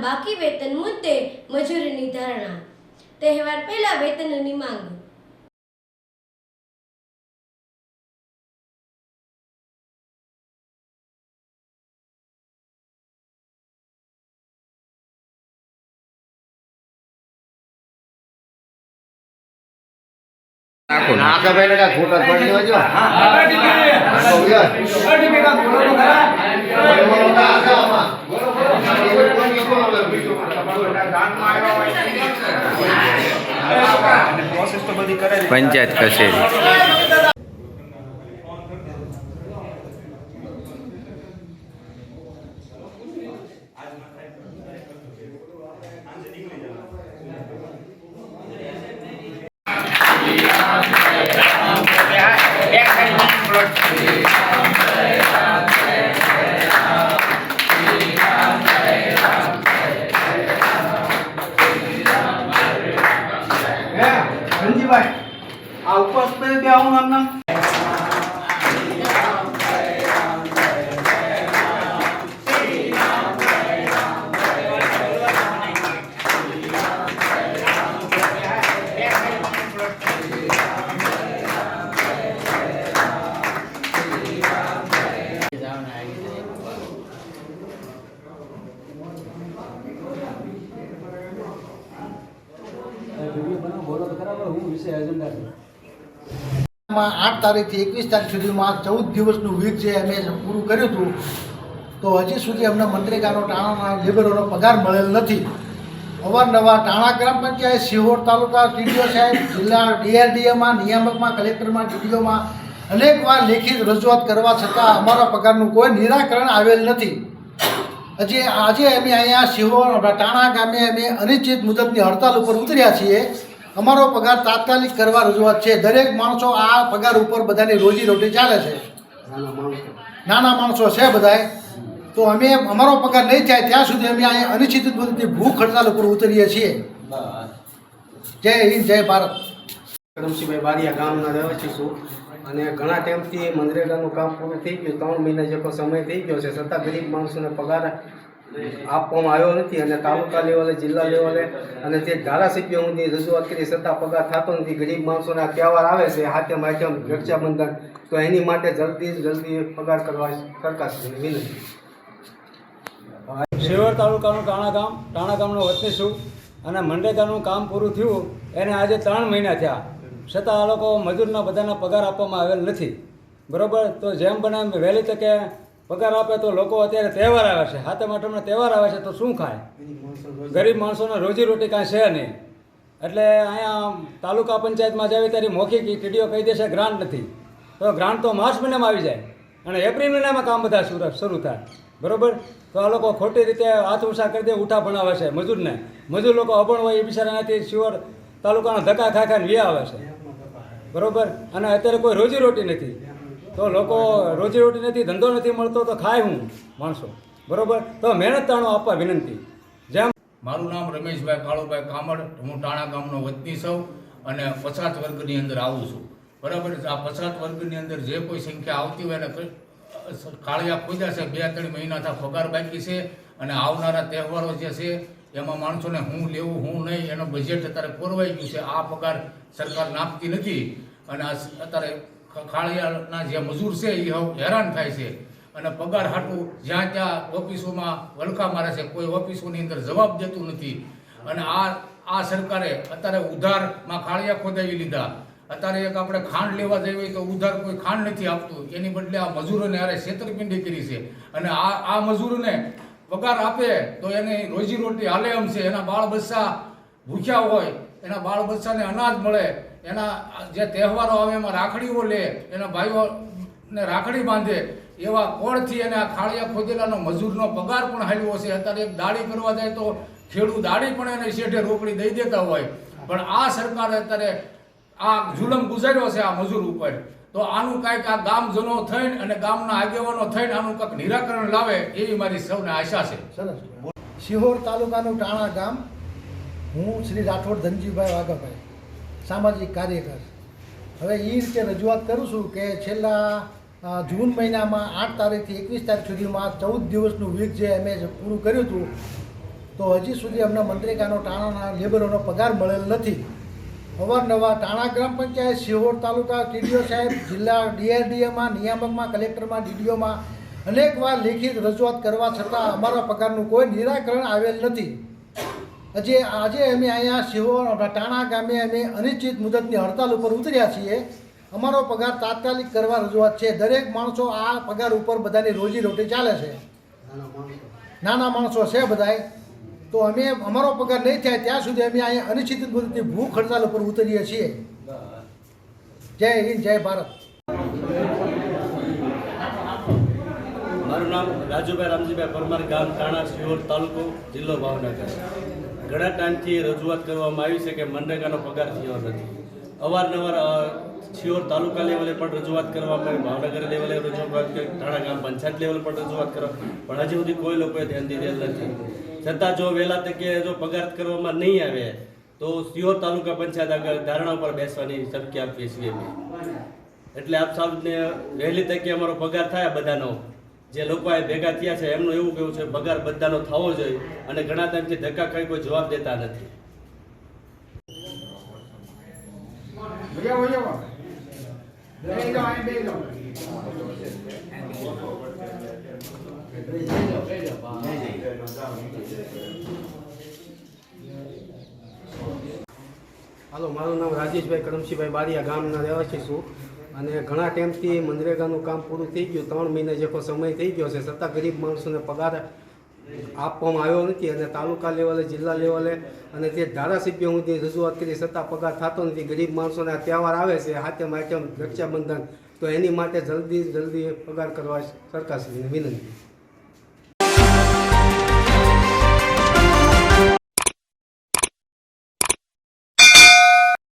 બાકી વેતન મુદ્દે મજૂરીની ધારણા। તહેવાર પહેલા વેતનની માંગ। નાખો ભાઈ લગા ખોટા પડી દેજો પંચાયત કચેરી ધનજીભાઈ આ ઉપવાસ પર બે આવું નામના માં 8 તારીખથી 21 તારીખ સુધીમાં 14 દિવસનું વીક જે અમે પૂરું કર્યું હતું તો હજી સુધી અમને મનરેગાનો ટાણાના લેબરોનો પગાર મળેલ નથી। અવારનવાર ટાણા ગ્રામ પંચાયત, સિહોર તાલુકા ટીડીઓ સાહેબ, જિલ્લા ડીઆરડીએમાં, નિયામકમાં, કલેક્ટરમાં, ટીડીઓમાં અનેકવાર લેખિત રજૂઆત કરવા છતાં અમારા પગારનું કોઈ નિરાકરણ આવેલ નથી। હજી આજે અમે અહીંયા સિહોર ટાણા ગામે અમે અનિશ્ચિત મુદતની હડતાલ ઉપર ઉતર્યા છીએ। અમારો પગાર તાત્કાલિક કરવા રજૂઆત છે। દરેક માણસો આ પગાર ઉપર બધાની રોજીરોટી ચાલે છે, નાના માણસો છે બધાય। તો અમે અમારો પગાર નહીં થાય ત્યાં સુધી અમે અહીંયા અનિશ્ચિત મુદતની ભૂખ હડતાલ ઉપર ઉતરીએ છીએ। જય હિન્દ, જય ભારત। કરમસિંહભાઈ બારિયા ગામના રહેવાસી છું અને ઘણા ટાઈમથી મનરેગાનું કામ પૂરું થઈ ગયું, 3 મહિના જેટલો સમય થઈ ગયો છે, છતાં ગરીબ માણસોને પગાર આપવામાં આવ્યો નથી અને તાલુકા લેવલે, જિલ્લા લેવલે અને તે ધારાસભ્ય સુધી રજૂઆત કરી છતાં પગાર થતો નથી। ગરીબ માણસોના તહેવાર આવે છે, હાથમ આઠમ, રક્ષાબંધન, તો એની માટે જલ્દી પગાર કરવા સરકારશ્રીને વિનંતી। સિહોર તાલુકાનું ટાણા ગામનો વતની છું અને મનરેગાનું કામ પૂરું થયું એને આજે 3 મહિના થયા, છતાં આ લોકો મજૂરના બધાના પગાર આપવામાં આવેલ નથી, બરાબર। તો જેમ બને વહેલી તકે પગાર આપે તો લોકો અત્યારે તહેવાર આવે છે, હાથમ આઠમના તહેવાર આવે છે તો શું ખાય? ગરીબ માણસોને રોજીરોટી કાંઈ છે નહીં। એટલે અહીંયા તાલુકા પંચાયતમાં જાવી ત્યારે મૌખિક ટીડીઓ કહી દેશે ગ્રાન્ટ નથી, તો ગ્રાન્ટ તો માર્ચ મહિનામાં આવી જાય અને એપ્રિલ મહિનામાં કામ બધા શરૂ થાય, બરાબર। તો આ લોકો ખોટી રીતે હાથ ઊંચા કરી દે, ઉઠા ભણાવે છે મજૂરને। મજૂર લોકો અભણ હોય એ બિચારાનાથી સિહોર તાલુકાના ધક્કા ખાઈને વ્યા આવે છે, બરાબર। અને અત્યારે કોઈ રોજીરોટી નથી, તો લોકો રોજીરોટી નથી, ધંધો નથી મળતો તો ખાય હું માણસો, બરાબર। તો મહેનત તાણો આપવા વિનંતી। જેમ મારું નામ રમેશભાઈ કાળુભાઈ કામડ, હું ટાણા ગામનો વતની છું અને પછાત વર્ગની અંદર આવું છું, બરાબર। આ પછાત વર્ગની અંદર જે કોઈ સંખ્યા આવતી હોય એને કાળિયા ખોદ્યા છે, 2-3 મહિનાથી પગાર બાકી છે અને આવનારા તહેવારો જે છે એમાં માણસોને હું લેવું હું નહીં એનો બજેટ અત્યારે ખોરવાઈ ગયું છે। આ પગાર સરકાર નાખતી નથી અને અત્યારે ખાળિયાના જે મજૂર છે એ હેરાન થાય છે અને પગાર હાટું જ્યાં ત્યાં ઓફિસોમાં વલખા મારે છે, કોઈ ઓફિસોની અંદર જવાબ દેતું નથી। અને આ સરકારે અત્યારે ઉધારમાં ખાળિયા ખોદાવી લીધા। અત્યારે એક આપણે ખાંડ લેવા જઈએ તો ઉધાર કોઈ ખાંડ નથી આપતું, એની બદલે આ મજૂરોને હારે છેતરપિંડી કરી છે અને આ મજૂરોને પગાર આપે તો એને રોજીરોટી હાલે એમ છે। એના બાળ બચ્ચા ભૂખ્યા હોય, એના બાળ બચ્ચાને અનાજ મળે, એના જે તહેવારો આવે એમાં રાખડીઓ લે, એના ભાઈઓને રાખડી બાંધે, એવા કોળથી એને આ ખાળિયા ખોદેલાનો મજૂરનો પગાર પણ હાલ્યો છે। અત્યારે એક દાડી કરવા જાય તો ખેડૂત દાડી પણ એને શેઠે રોકડી દઈ દેતા હોય, પણ આ સરકારે અત્યારે આ જુલમ ગુજાર્યો છે આ મજૂર ઉપર। તો આનું કાંઈક આ ગામજનો થઈને અને ગામના આગેવાનો થઈને આનું કંઈક નિરાકરણ લાવે એવી મારી સૌને આશા છે। સરસ। સિહોર તાલુકાનું ટાણા ગામ, હું શ્રી રાઠોડ ધનજીભાઈ વાઘાભાઈ, સામાજિક કાર્યકર। હવે એ રીતે રજૂઆત કરું છું કે છેલ્લા જૂન મહિનામાં 8 તારીખથી 21 તારીખ સુધીમાં 14 દિવસનું વીક જે અમે પૂરું કર્યું હતું તો હજી સુધી અમને મનરેગાનો ટાણાના લેબરોનો પગાર મળેલ નથી. અવારનવાર ટાણા ગ્રામ પંચાયત, સિહોર તાલુકા ટીડીઓ સાહેબ, જિલ્લા ડીઆરડીએમાં, નિયામકમાં, કલેક્ટરમાં, ડીડીઓમાં અનેકવાર લેખિત રજૂઆત કરવા છતાં અમારા પગારનું કોઈ નિરાકરણ આવેલ નથી. આજે અમે અહીંયા સિહોર ટાણા ગામે અમે અનિશ્ચિત મુદતની હડતાલ ઉપર ઉતર્યા છીએ. અમારો પગાર તાત્કાલિક કરવા રજૂઆત છે. દરેક માણસો આ પગાર ઉપર બધાની રોજીરોટી ચાલે છે. નાના માણસો છે બધાય. તો અમે અમારો પગાર નહીં થાય ત્યાં સુધી અમે અહીંયા અનિશ્ચિત મુદતની ભૂખ હડતાલ ઉપર ઉતરીએ છીએ. જય હિન્દ, જય ભારત. મારું નામ રાજુભાઈ રામજીભાઈ પરમાર, ગામ ટાણા, સિહોર તાલુકો, જિલ્લો ભાવનગર. ઘણા ટાઈમથી રજૂઆત કરવામાં આવી છે કે મનરેગાનો પગાર થયો નથી. અવારનવાર સિહોર તાલુકા લેવલે પણ રજૂઆત કરવામાં આવી, ભાવનગર લેવલે રજૂઆત કરી, ટાણા ગામ પંચાયત લેવલે પણ રજૂઆત કરવા, પણ હજી સુધી કોઈ લોકોએ ધ્યાન દીધેલ નથી. છતાં જો વહેલા તકે જો પગાર કરવામાં નહીં આવે તો સિહોર તાલુકા પંચાયત આગળ ધારણા ઉપર બેસવાની ધમકી આપીએ છીએ અમે. એટલે આપ સૌને વહેલી તકે અમારો પગાર થાય બધાનો. જે લોકો આ ભેગા થયા છે એમનું એવું કહેવું છે પગાર બધાનો થવો જોઈએ, અને ઘણા ટાઈમથી ધક્કા ખાઈ કોઈ જવાબ દેતા નથી. હાલો, મારું નામ રાજેશભાઈ કરમશીભાઈ બારિયા, ગામના રહેવાસી છું. અને ઘણા ટાઈમથી મનરેગાનું કામ પૂરું થઈ ગયું, 3 મહિના જેવો સમય થઈ ગયો છે, છતાં ગરીબ માણસોને પગાર આપવામાં આવ્યો નથી. અને તાલુકા લેવલે, જિલ્લા લેવલે અને તે ધારાસભ્ય સુધી રજૂઆત કરી, છતાં પગાર થતો નથી. ગરીબ માણસોને આ તહેવાર આવે છે, હાથમ આઈટમ, રક્ષાબંધન, તો એની માટે જલ્દી પગાર કરવા સરકારશ્રીને વિનંતી.